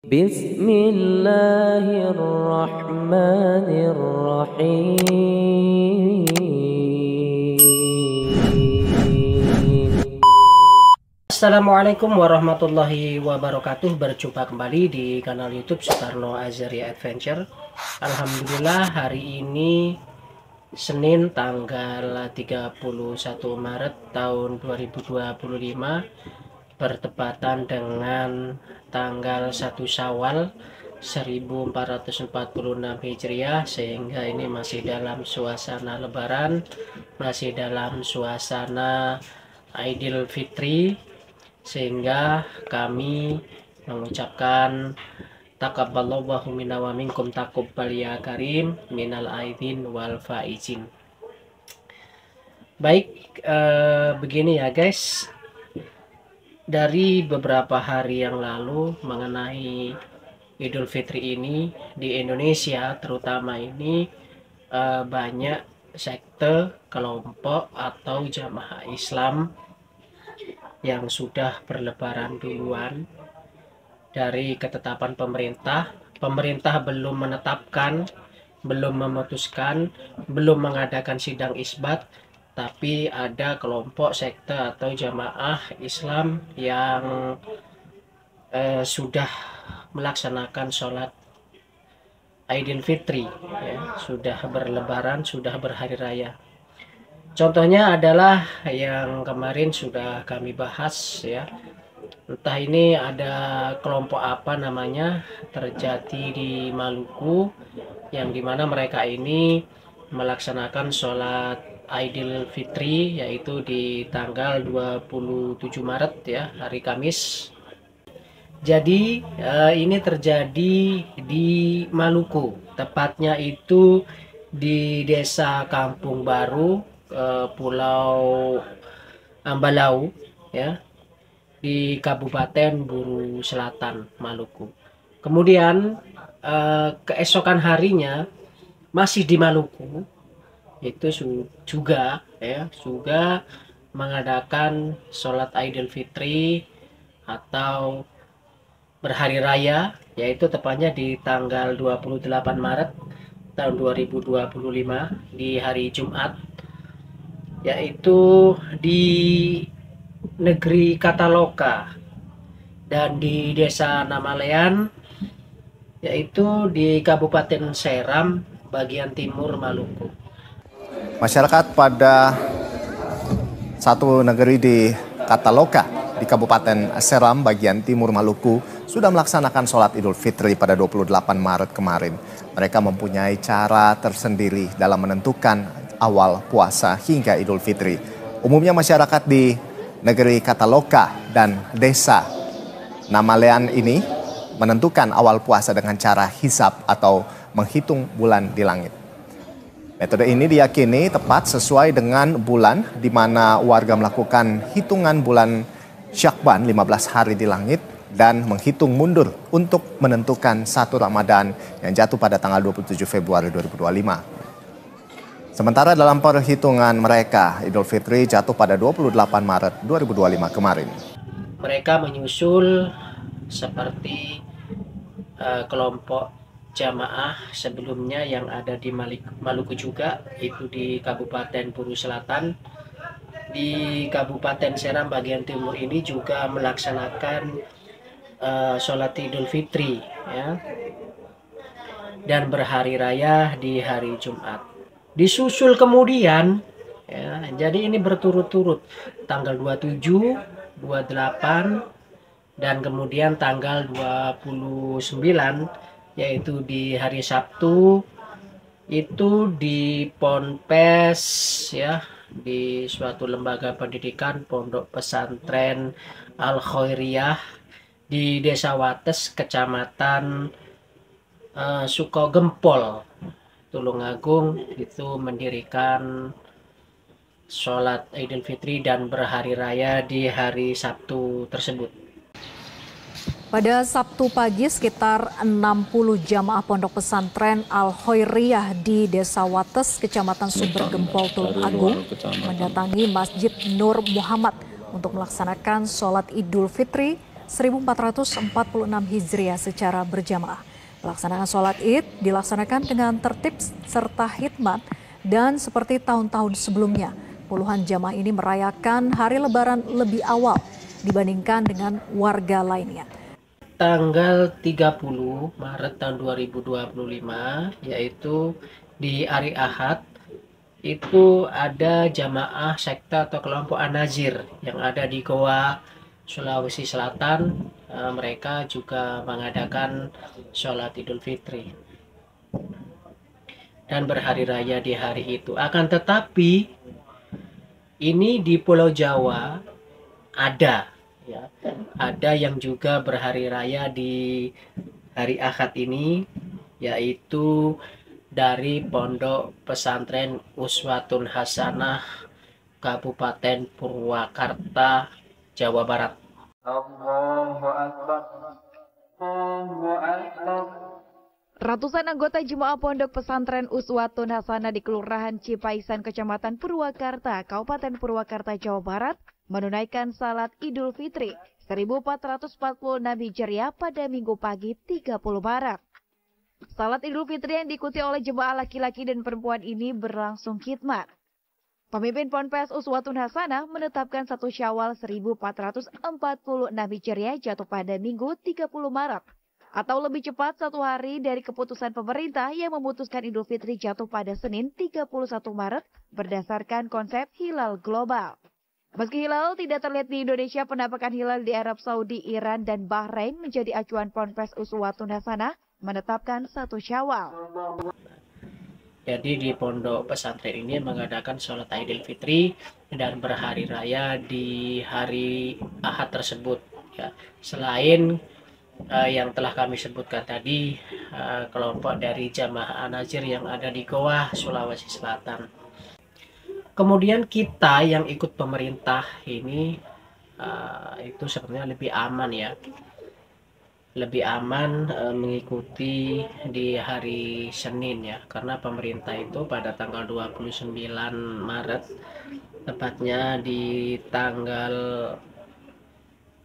Bismillahirrahmanirrahim. Assalamualaikum warahmatullahi wabarakatuh. Berjumpa kembali di kanal YouTube Sutarno Azaria Adventure. Alhamdulillah, hari ini Senin tanggal 31 Maret tahun 2025 bertepatan dengan tanggal 1 Syawal 1446 Hijriah, sehingga ini masih dalam suasana Lebaran, masih dalam suasana Idul Fitri, sehingga kami mengucapkan taqabbalallahu minna wa minkum taqabbal ya karim minal aidin wal faizin. Baik, begini ya guys, dari beberapa hari yang lalu mengenai Idul Fitri ini di Indonesia terutama ini banyak sekte, kelompok atau jamaah Islam yang sudah berlebaran duluan dari ketetapan pemerintah. Pemerintah belum menetapkan, belum memutuskan, belum mengadakan sidang isbat, tapi ada kelompok sekte atau jamaah Islam yang sudah melaksanakan sholat Idul Fitri, ya, sudah berlebaran, sudah berhari raya. Contohnya adalah yang kemarin sudah kami bahas, ya, entah ini ada kelompok apa namanya terjadi di Maluku, yang dimana mereka ini melaksanakan sholat Idul Fitri yaitu di tanggal 27 Maret, ya, hari Kamis. Jadi ini terjadi di Maluku, tepatnya itu di Desa Kampung Baru, Pulau Ambalau, ya, di Kabupaten Buru Selatan, Maluku. Kemudian keesokan harinya masih di Maluku, itu juga mengadakan sholat Idul Fitri atau berhari raya, yaitu tepatnya di tanggal 28 Maret tahun 2025 di hari Jumat, yaitu di negeri Kataloka dan di Desa Namalean, yaitu di Kabupaten Seram bagian timur Maluku. Masyarakat pada satu negeri di Kataloka di Kabupaten Seram bagian timur Maluku sudah melaksanakan sholat Idul Fitri pada 28 Maret kemarin. Mereka mempunyai cara tersendiri dalam menentukan awal puasa hingga Idul Fitri. Umumnya masyarakat di negeri Kataloka dan desa Namalean ini menentukan awal puasa dengan cara hisab atau menghitung bulan di langit. Metode ini diyakini tepat sesuai dengan bulan di mana warga melakukan hitungan bulan Syakban 15 hari di langit dan menghitung mundur untuk menentukan 1 Ramadan yang jatuh pada tanggal 27 Februari 2025. Sementara dalam perhitungan mereka, Idul Fitri jatuh pada 28 Maret 2025 kemarin. Mereka menyusul seperti kelompok jamaah sebelumnya yang ada di Maluku juga, itu di Kabupaten Buru Selatan. Di Kabupaten Seram bagian timur ini juga melaksanakan sholat Idul Fitri, ya, dan berhari raya di hari Jumat. Disusul kemudian, ya, jadi ini berturut-turut tanggal 27, 28 dan kemudian tanggal 29, yaitu di hari Sabtu itu di Ponpes, ya, di suatu lembaga pendidikan Pondok Pesantren Al Khairiyah di Desa Wates, Kecamatan Sukogempol, Tulungagung, itu mendirikan sholat Idul Fitri dan berhari raya di hari Sabtu tersebut. Pada Sabtu pagi, sekitar 60 jamaah Pondok Pesantren Al Khairiyah di Desa Wates, Kecamatan Sumbergempol, Tulungagung, mendatangi Masjid Nur Muhammad untuk melaksanakan sholat Idul Fitri 1446 Hijriah secara berjamaah. Pelaksanaan sholat Id dilaksanakan dengan tertib serta hikmat dan seperti tahun-tahun sebelumnya, puluhan jamaah ini merayakan hari Lebaran lebih awal dibandingkan dengan warga lainnya. Tanggal 30 Maret tahun 2025, yaitu di hari Ahad, itu ada jamaah sekte atau kelompok An-Nazir yang ada di Goa, Sulawesi Selatan. Mereka juga mengadakan sholat Idul Fitri dan berhari raya di hari itu. Akan tetapi ini di Pulau Jawa ada yang juga berhari raya di hari Ahad ini, yaitu dari Pondok Pesantren Uswatun Hasanah Kabupaten Purwakarta, Jawa Barat. Allahu Akbar. Allahu Akbar. Ratusan anggota jemaah Pondok Pesantren Uswatun Hasanah di Kelurahan Cipaisan, Kecamatan Purwakarta, Kabupaten Purwakarta, Jawa Barat, menunaikan salat Idul Fitri 1446 Hijriah pada Minggu pagi 30 Maret. Salat Idul Fitri yang diikuti oleh jemaah laki-laki dan perempuan ini berlangsung khidmat. Pemimpin Ponpes Uswatun Hasanah menetapkan 1 Syawal 1446 Hijriah jatuh pada Minggu 30 Maret. Atau lebih cepat 1 hari dari keputusan pemerintah yang memutuskan Idul Fitri jatuh pada Senin 31 Maret berdasarkan konsep hilal global. Meski hilal tidak terlihat di Indonesia, penampakan hilal di Arab Saudi, Iran, dan Bahrain menjadi acuan Ponpes Uswatun Hasanah menetapkan 1 Syawal. Jadi di pondok pesantren ini mengadakan sholat Idul Fitri dan berhari raya di hari Ahad tersebut. Ya, selain yang telah kami sebutkan tadi, kelompok dari jamaah An-Nazir yang ada di Goa, Sulawesi Selatan. Kemudian kita yang ikut pemerintah ini itu sebenarnya lebih aman ya. Lebih aman mengikuti di hari Senin ya, karena pemerintah itu pada tanggal 29 Maret, tepatnya di tanggal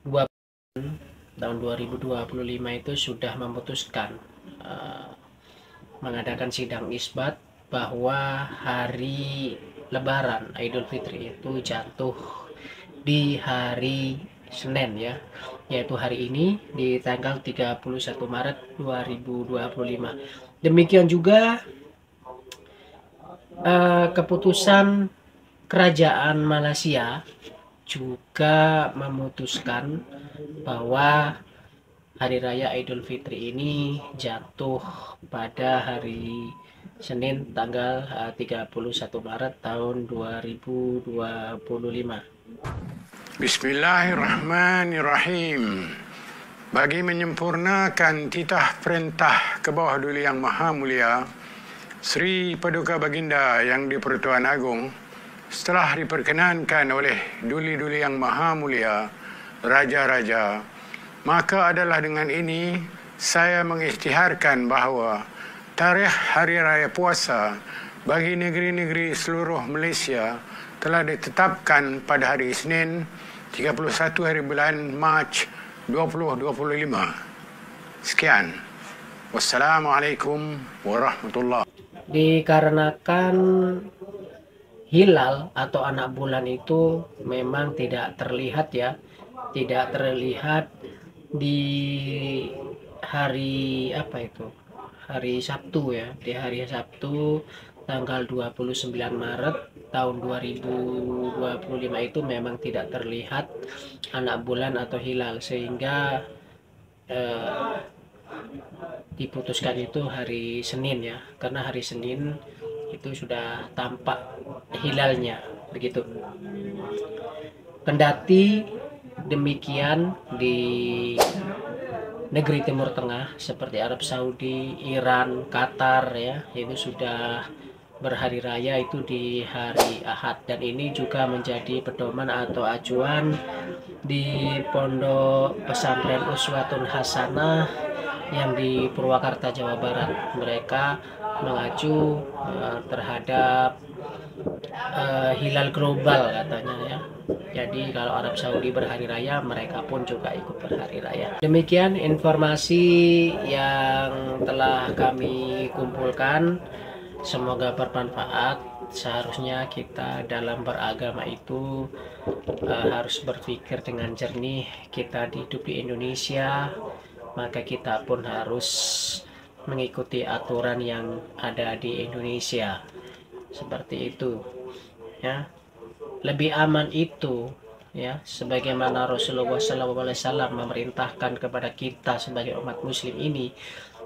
20 tahun 2025 itu sudah memutuskan mengadakan sidang isbat bahwa hari Lebaran Idul Fitri itu jatuh di hari Senin ya, yaitu hari ini di tanggal 31 Maret 2025. Demikian juga keputusan Kerajaan Malaysia juga memutuskan bahwa Hari Raya Idul Fitri ini jatuh pada hari Senin tanggal 31 Maret tahun 2025. Bismillahirrahmanirrahim. Bagi menyempurnakan titah perintah ke bawah Duli Yang Maha Mulia, Sri Paduka Baginda Yang di-Pertuan Agong, setelah diperkenankan oleh Duli-Duli Yang Maha Mulia, Raja-Raja, maka adalah dengan ini saya mengisytiharkan bahawa tarikh Hari Raya Puasa bagi negeri-negeri seluruh Malaysia telah ditetapkan pada hari Isnin 31 hari bulan Mac 2025. Sekian. Wassalamualaikum warahmatullahi wabarakatuh. Dikarenakan hilal atau anak bulan itu memang tidak terlihat ya, tidak terlihat di hari hari Sabtu ya, di hari Sabtu tanggal 29 Maret tahun 2025 itu memang tidak terlihat anak bulan atau hilal, sehingga diputuskan itu hari Senin ya, karena hari Senin itu sudah tampak hilalnya begitu. Kendati demikian, di negeri Timur Tengah seperti Arab Saudi, Iran, Qatar ya, itu sudah berhari raya itu di hari Ahad, dan ini juga menjadi pedoman atau acuan di Pondok Pesantren Uswatun Hasanah yang di Purwakarta, Jawa Barat. Mereka mengacu terhadap hilal global katanya ya. Jadi kalau Arab Saudi berhari raya, mereka pun juga ikut berhari raya. Demikian informasi yang telah kami kumpulkan. Semoga bermanfaat. Seharusnya kita dalam beragama itu harus berpikir dengan jernih. Kita hidup di Indonesia, maka kita pun harus mengikuti aturan yang ada di Indonesia. Seperti itu ya. Lebih aman itu ya, sebagaimana Rasulullah SAW memerintahkan kepada kita sebagai umat muslim ini,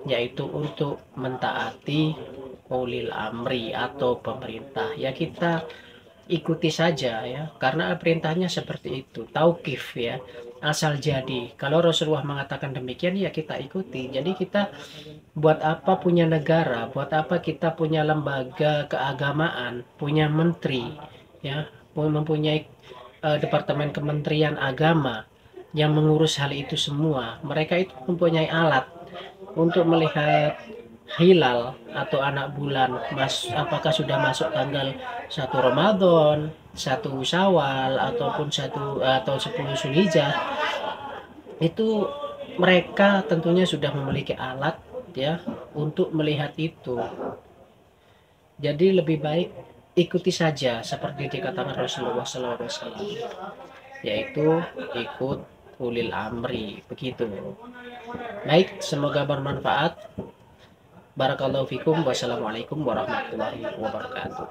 yaitu untuk mentaati ulil amri atau pemerintah. Ya kita ikuti saja ya, karena perintahnya seperti itu, tauqif ya, asal jadi. Kalau Rasulullah mengatakan demikian ya kita ikuti. Jadi kita buat apa punya negara, buat apa kita punya lembaga keagamaan, punya menteri ya, mempunyai departemen kementerian agama yang mengurus hal itu semua. Mereka itu mempunyai alat untuk melihat hilal atau anak bulan, apakah sudah masuk tanggal 1 Ramadan, 1 Syawal ataupun 10 Zulhijjah. Itu mereka tentunya sudah memiliki alat ya untuk melihat itu. Jadi lebih baik ikuti saja seperti dikatakan Rasulullah SAW, yaitu ikut ulil amri, begitu. Baik, semoga bermanfaat. Barakallahu fikum. Wassalamualaikum warahmatullahi wabarakatuh.